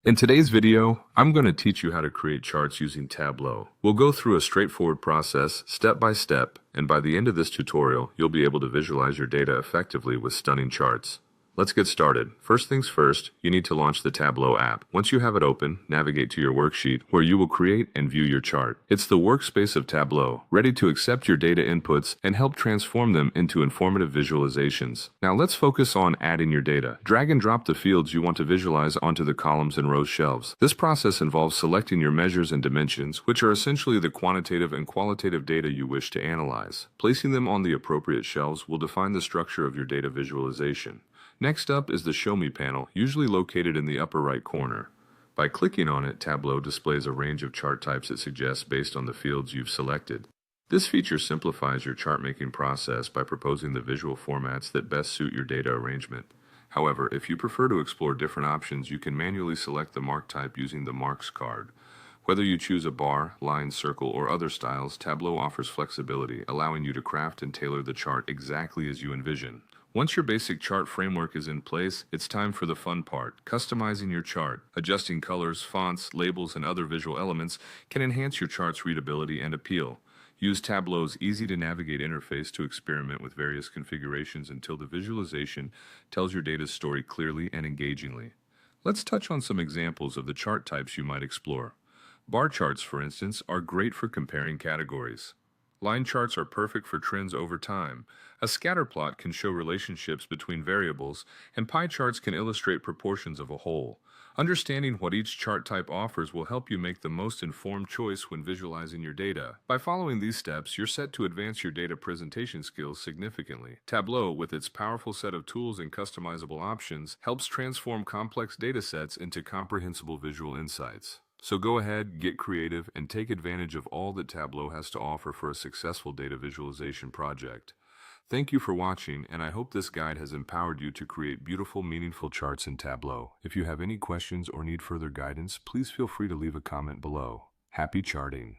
In today's video, I'm going to teach you how to create charts using Tableau. We'll go through a straightforward process, step by step, and by the end of this tutorial, you'll be able to visualize your data effectively with stunning charts. Let's get started. First things first, you need to launch the Tableau app. Once you have it open, navigate to your worksheet where you will create and view your chart. It's the workspace of Tableau, ready to accept your data inputs and help transform them into informative visualizations. Now let's focus on adding your data. Drag and drop the fields you want to visualize onto the columns and rows shelves. This process involves selecting your measures and dimensions, which are essentially the quantitative and qualitative data you wish to analyze. Placing them on the appropriate shelves will define the structure of your data visualization. Next up is the Show Me panel, usually located in the upper right corner. By clicking on it, Tableau displays a range of chart types it suggests based on the fields you've selected. This feature simplifies your chart-making process by proposing the visual formats that best suit your data arrangement. However, if you prefer to explore different options, you can manually select the mark type using the Marks card. Whether you choose a bar, line, circle, or other styles, Tableau offers flexibility, allowing you to craft and tailor the chart exactly as you envision. Once your basic chart framework is in place, it's time for the fun part, customizing your chart. Adjusting colors, fonts, labels, and other visual elements can enhance your chart's readability and appeal. Use Tableau's easy-to-navigate interface to experiment with various configurations until the visualization tells your data's story clearly and engagingly. Let's touch on some examples of the chart types you might explore. Bar charts, for instance, are great for comparing categories. Line charts are perfect for trends over time. A scatter plot can show relationships between variables, and pie charts can illustrate proportions of a whole. Understanding what each chart type offers will help you make the most informed choice when visualizing your data. By following these steps, you're set to advance your data presentation skills significantly. Tableau, with its powerful set of tools and customizable options, helps transform complex data sets into comprehensible visual insights. So go ahead, get creative, and take advantage of all that Tableau has to offer for a successful data visualization project. Thank you for watching, and I hope this guide has empowered you to create beautiful, meaningful charts in Tableau. If you have any questions or need further guidance, please feel free to leave a comment below. Happy charting!